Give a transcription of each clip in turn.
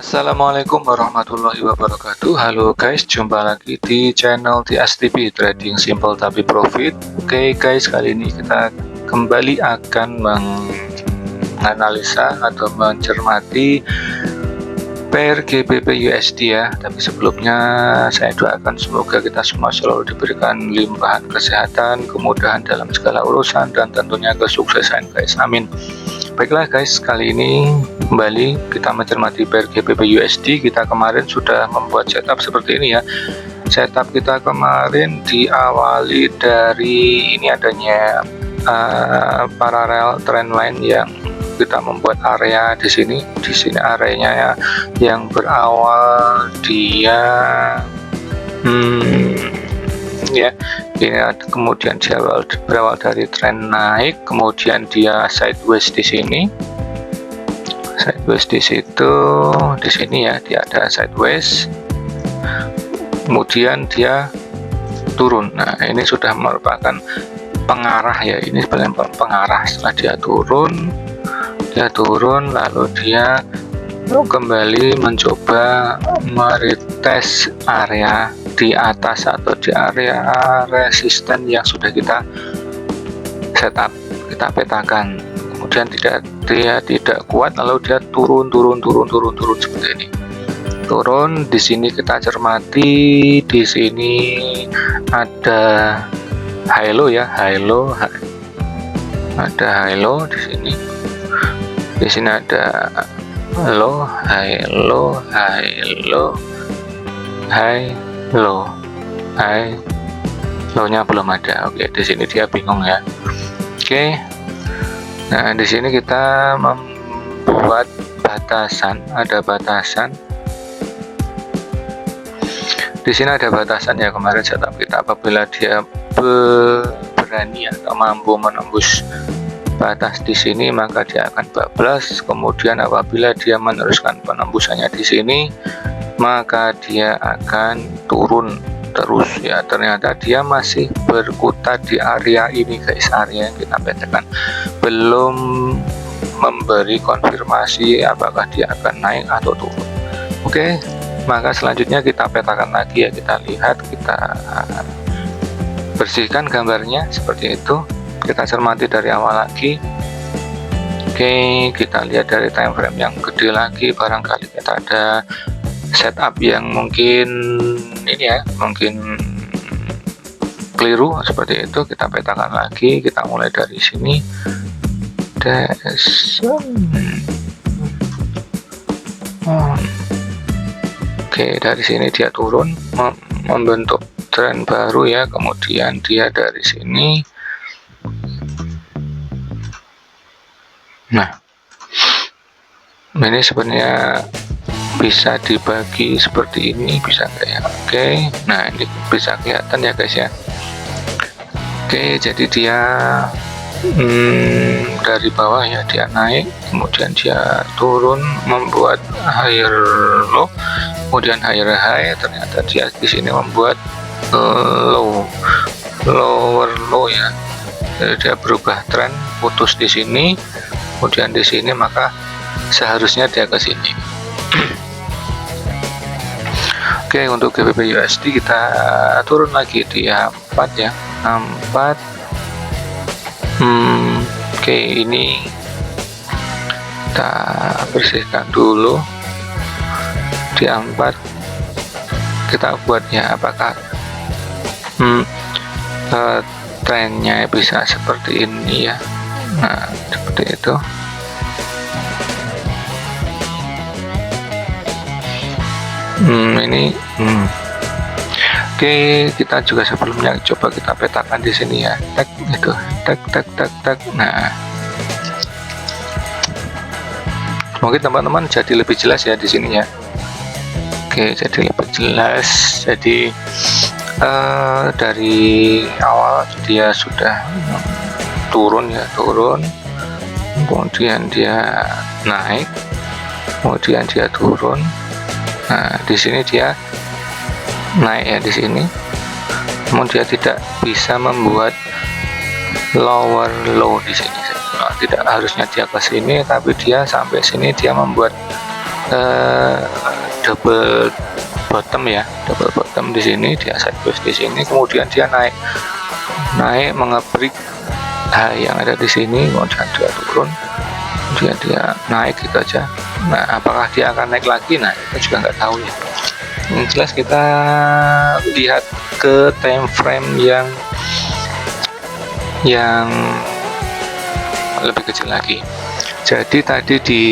Assalamualaikum warahmatullahi wabarakatuh. Halo guys, jumpa lagi di channel TSTP Trading Simple Tapi Profit. Oke guys, kali ini kita kembali akan menganalisa atau mencermati pair GBP USD ya. Tapi sebelumnya saya doakan semoga kita semua selalu diberikan limpahan kesehatan, kemudahan dalam segala urusan, dan tentunya kesuksesan guys. Amin. Baiklah guys, kali ini kembali kita mencermati pair GBP USD. Kita kemarin sudah membuat setup seperti ini ya. Setup kita kemarin diawali dari ini adanya parallel trendline yang kita membuat area di sini. Di sini areanya ya, yang berawal dia ya ini kemudian dia berawal dari tren naik, kemudian dia sideways di sini, sideways di situ, di sini ya dia ada sideways, kemudian dia turun. Nah ini sudah merupakan pengarah ya, ini sebenarnya pengarah. Setelah dia turun lalu dia kembali mencoba meretest area di atas atau di area resisten yang sudah kita setup, kita petakan. Kemudian dia tidak kuat, lalu dia turun seperti ini. Turun di sini kita cermati, di sini ada high low ya, ada high low di sini. Di sini ada low, high low, low-nya belum ada. Oke, di sini dia bingung ya. Oke. Nah, di sini kita membuat batasan, ada batasan. Di sini ada batasan ya, kemarin setup kita apabila dia berani atau mampu menembus batas di sini maka dia akan bablas. Kemudian apabila dia meneruskan penembusannya di sini maka dia akan turun terus ya. Ternyata dia masih berkutat di area ini guys, area yang kita petakan, belum memberi konfirmasi apakah dia akan naik atau turun. Oke, maka selanjutnya kita petakan lagi ya, kita lihat, kita bersihkan gambarnya seperti itu. Kita cermati dari awal lagi. Oke, kita lihat dari time frame yang gede lagi, barangkali kita ada setup yang mungkin ini ya, mungkin keliru seperti itu. Kita petakan lagi, kita mulai dari sini. Oke, dari sini dia turun membentuk tren baru ya. Kemudian dia dari sini. Nah, ini sebenarnya bisa dibagi seperti ini, bisa nggak ya? Oke, nah ini bisa kelihatan ya guys ya. Oke, jadi dia dari bawah ya, dia naik, kemudian dia turun membuat higher low, kemudian higher high. Ternyata dia di sini membuat lower low ya. Jadi dia berubah tren, putus di sini, kemudian di sini, maka seharusnya dia ke sini. Oke, untuk GBP USD kita turun lagi di 4 ya, 4. Oke, ini kita bersihkan dulu di 4. Kita buat ya, apakah trennya bisa seperti ini ya. Nah, seperti itu. Ini oke, kita juga sebelumnya coba kita petakan di sini ya. Tek gitu, tek. Nah, mungkin teman-teman jadi lebih jelas ya di sini ya. Oke, jadi lebih jelas. Jadi dari awal dia sudah turun ya, kemudian dia naik, kemudian dia turun. Nah, di sini dia naik ya, di sini, namun dia tidak bisa membuat lower low di sini. Nah, tidak harusnya dia ke sini, tapi dia sampai sini dia membuat eh, double bottom ya, double bottom di sini, dia sideways di sini, kemudian dia naik mengebreak high yang ada di sini, kemudian dia turun, kemudian dia naik gitu aja. Nah, apakah dia akan naik lagi? Nah, kita juga nggak tahu ya. Yang jelas kita lihat ke time frame yang lebih kecil lagi. Jadi tadi di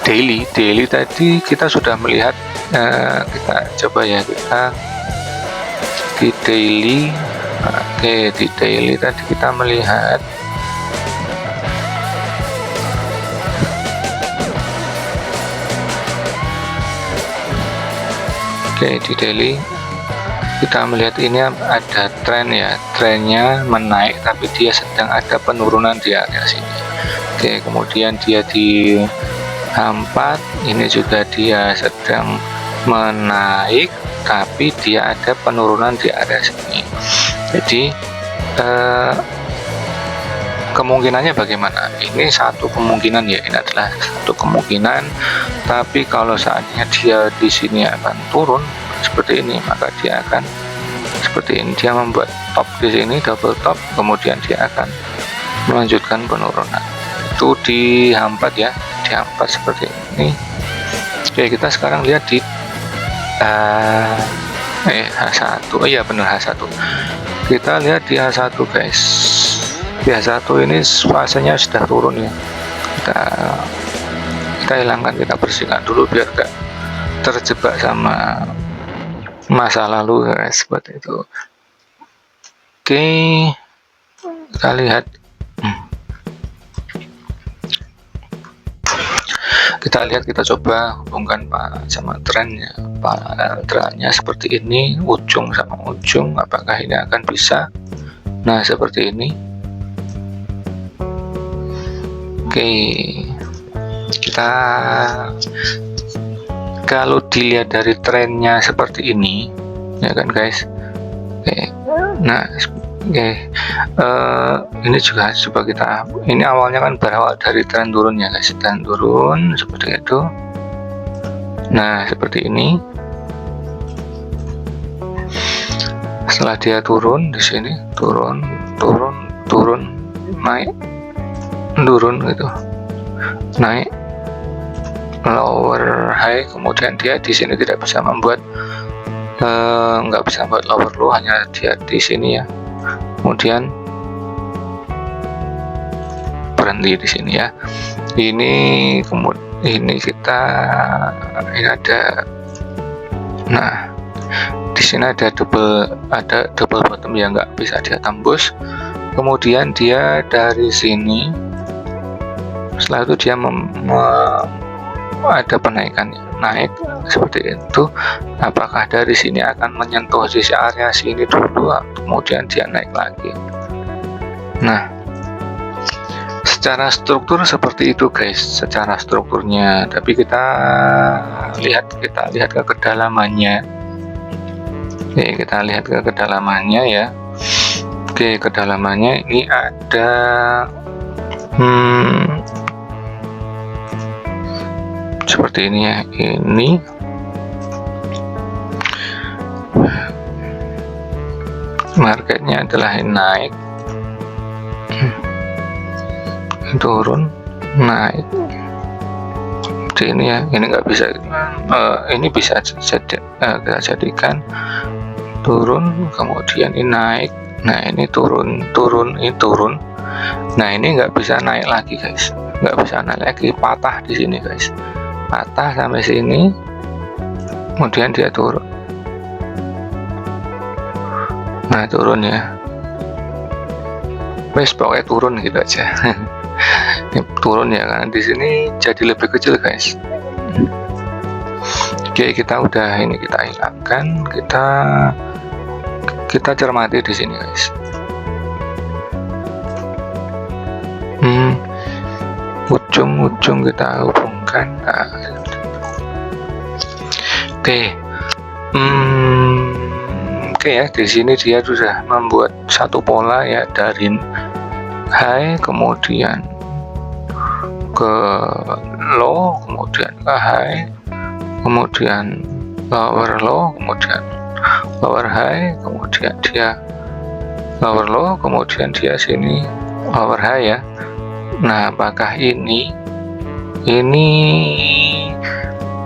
daily tadi kita sudah melihat, kita coba ya, kita di daily. Oke, di daily tadi kita melihat di daily kita melihat ini ada tren ya, trennya menaik tapi dia sedang ada penurunan di area sini. Oke, kemudian dia di H4 ini juga dia sedang menaik tapi dia ada penurunan di area sini. Jadi kemungkinannya bagaimana? Ini satu kemungkinan ya, ini adalah satu kemungkinan. Tapi kalau saatnya dia di sini akan turun seperti ini, maka dia akan seperti ini. Dia membuat top di sini, double top, kemudian dia akan melanjutkan penurunan. Itu di H4 ya, di H4 seperti ini. Oke, kita sekarang lihat di H1. Oh iya benar, H1. Kita lihat di H1 guys. Di H1 ini fasenya sudah turun ya. Kita hilangkan, kita bersihkan dulu biar gak terjebak sama masa lalu guys, seperti itu. Oke, kita lihat. Kita coba hubungkan sama trennya. Trennya seperti ini, ujung sama ujung, apakah ini akan bisa? Nah, seperti ini. Oke, kita kalau dilihat dari trennya seperti ini, ya kan guys. Oke, nah, ini juga coba kita, ini awalnya kan berawal dari tren turun ya guys, tren turun seperti itu. Nah, seperti ini. Setelah dia turun di sini, turun, naik, turun gitu, naik, lower high, kemudian dia di sini tidak bisa membuat, nggak bisa membuat lower low, hanya dia di sini ya. Kemudian berhenti di sini ya. Ini kita ini ada, nah di sini ada double bottom yang nggak bisa dia tembus. Kemudian dia dari sini, setelah itu dia ada penaikan, naik seperti itu. Apakah dari sini akan menyentuh sisi area sini dulu, kemudian dia naik lagi? Nah, secara struktur seperti itu guys, secara strukturnya. Tapi kita lihat ke kedalamannya. Oke, kita lihat ke kedalamannya ya. Oke, kedalamannya ini ada seperti ini ya. Ini marketnya adalah naik, turun, naik. Seperti ini ya. Ini nggak bisa, ini bisa kita jadikan turun, kemudian ini naik. Nah, ini turun, ini turun. Nah, ini nggak bisa naik lagi guys, nggak bisa naik lagi, patah di sini guys, patah sampai sini, kemudian dia turun. Nah, turun ya, wes pokoknya turun gitu aja. Turun ya, karena di sini jadi lebih kecil guys. Oke, kita udah ini, kita hilangkan, kita cermati di sini guys. Ujung kita hubungkan. Nah, oke ya, di sini dia sudah membuat satu pola ya, dari high kemudian ke low, kemudian ke high, kemudian lower low, kemudian lower high, kemudian dia lower low, kemudian dia sini lower high ya. Nah, apakah ini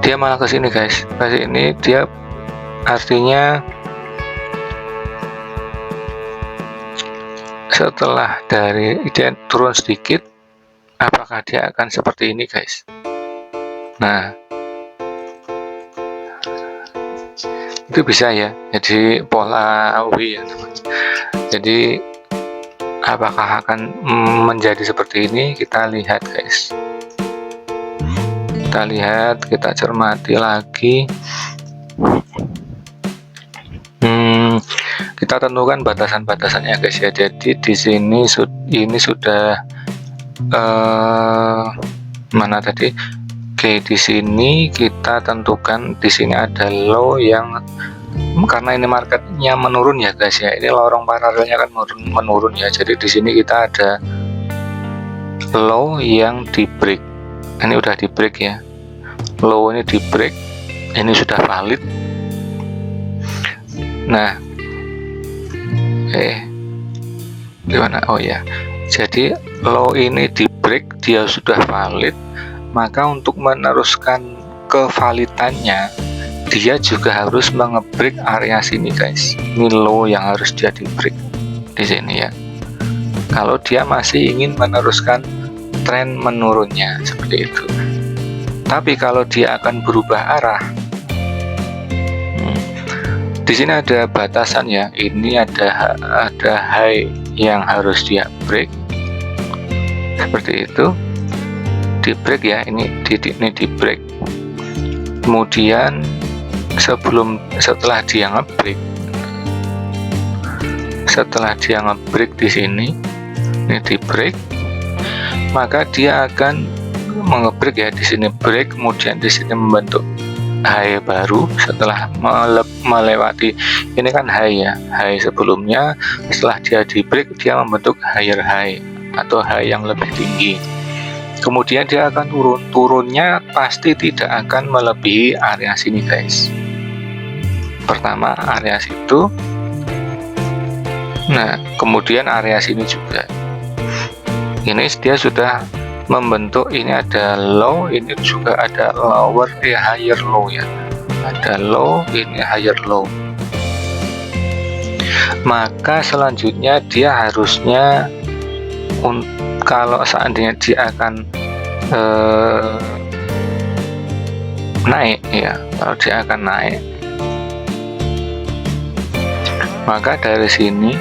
dia malah ke sini guys, ke sini dia artinya setelah dari dia turun sedikit, apakah dia akan seperti ini guys. Nah, itu bisa ya, jadi pola W ya teman. Jadi apakah akan menjadi seperti ini, kita lihat guys. Kita lihat, kita cermati lagi. Kita tentukan batasan-batasannya guys ya. Jadi di sini ini sudah mana tadi? Oke, di sini kita tentukan di sini ada low yang karena ini marketnya menurun ya guys ya. Ini lorong paralelnya kan menurun ya. Jadi di sini kita ada low yang di break. Ini udah di break ya. Low ini di break, ini sudah valid. Nah, gimana? Oh ya, jadi low ini di break, dia sudah valid. Maka untuk meneruskan kevalidannya, dia juga harus mengebreak area sini guys. Ini low yang harus dia di break di sini ya. Kalau dia masih ingin meneruskan tren menurunnya seperti itu. Tapi kalau dia akan berubah arah, di sini ada batasan ya. Ini ada high yang harus dia break seperti itu, di break ya. Ini di break. Kemudian setelah dia ngebreak di sini, ini di break, maka dia akan mengebreak ya. Di sini break, kemudian di sini membentuk high baru setelah melewati ini kan high ya, high sebelumnya. Setelah dia di break, dia membentuk higher high atau high yang lebih tinggi. Kemudian dia akan turunnya pasti tidak akan melebihi area sini guys. Pertama area situ, nah kemudian area sini juga. Ini dia sudah membentuk, ini ada low, ini juga ada lower, higher low ya. Ada low, ini higher low. Maka selanjutnya dia harusnya, kalau seandainya dia akan naik ya, kalau dia akan naik, maka dari sini,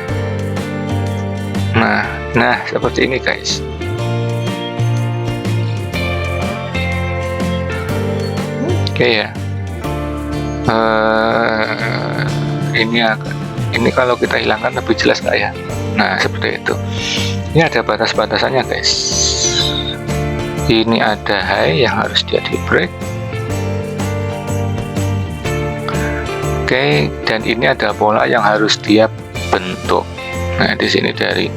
nah seperti ini guys. Oke ya, ini kalau kita hilangkan lebih jelas nggak ya? Nah seperti itu. Ini ada batas-batasannya guys. Ini ada high yang harus dia di break. Oke, dan ini ada pola yang harus dia bentuk. Nah di sini dari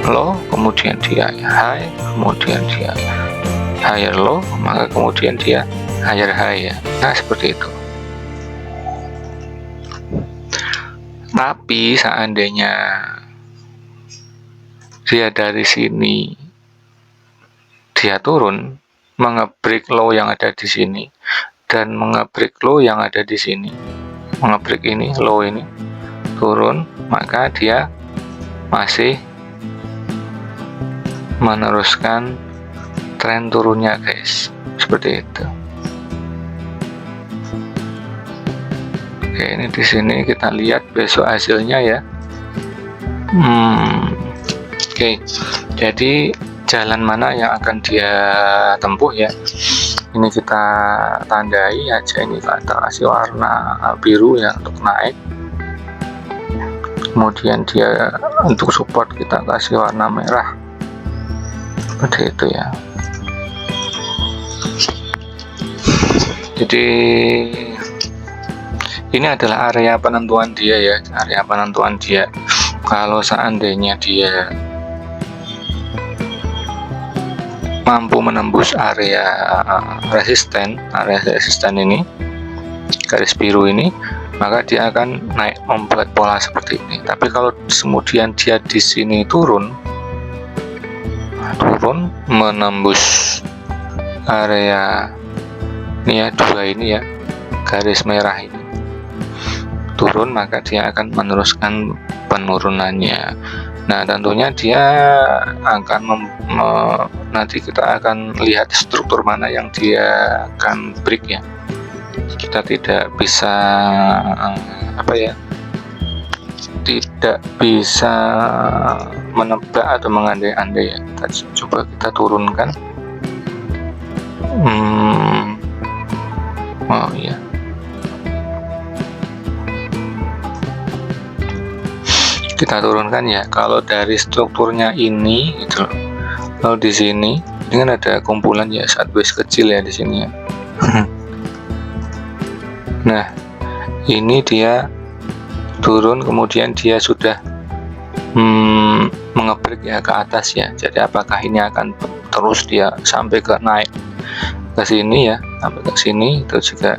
low, kemudian dia high, kemudian dia higher low, maka kemudian dia higher high ya. Nah seperti itu. Tapi seandainya dia dari sini dia turun, mengebreak low yang ada di sini dan mengebreak low yang ada di sini, mengebreak ini low ini turun, maka dia masih meneruskan tren turunnya guys, seperti itu. Oke, ini di sini kita lihat besok hasilnya ya. Oke, jadi jalan mana yang akan dia tempuh ya, ini kita tandai aja. Ini kita kasih warna biru ya untuk naik, kemudian dia untuk support kita kasih warna merah seperti itu ya. Jadi ini adalah area penentuan dia ya, area penentuan dia. Kalau seandainya dia mampu menembus area resisten ini, garis biru ini, maka dia akan naik membuat pola seperti ini. Tapi kalau kemudian dia di sini turun menembus area ini ya, 2 ini ya, garis merah ini turun, maka dia akan meneruskan penurunannya. Nah, tentunya dia akan nanti kita akan lihat struktur mana yang dia akan break ya. Kita tidak bisa tidak bisa menebak atau mengandai-andai ya. Coba kita turunkan. Oh iya. Kita turunkan ya. Kalau dari strukturnya ini gitu loh. Kalau di sini kan ada kumpulan ya, sideways kecil ya di sini ya. Nah, ini dia turun, kemudian dia sudah mengebreak ya ke atas ya. Jadi apakah ini akan terus dia sampai ke naik ke sini ya, sampai ke sini, itu juga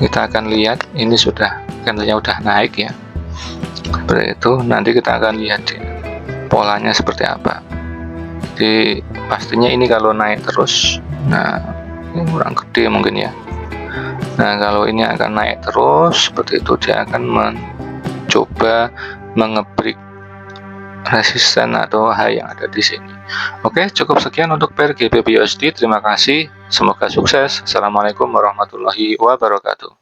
kita akan lihat. Ini sudah candlenya udah naik ya, seperti itu. Nanti kita akan lihat polanya seperti apa. Jadi pastinya ini kalau naik terus, nah ini kurang gede mungkin ya. Nah, kalau ini akan naik terus seperti itu, dia akan mencoba mengebreak resisten atau high yang ada di sini. Oke, cukup sekian untuk pair GBP USD. Terima kasih, semoga sukses. Assalamualaikum warahmatullahi wabarakatuh.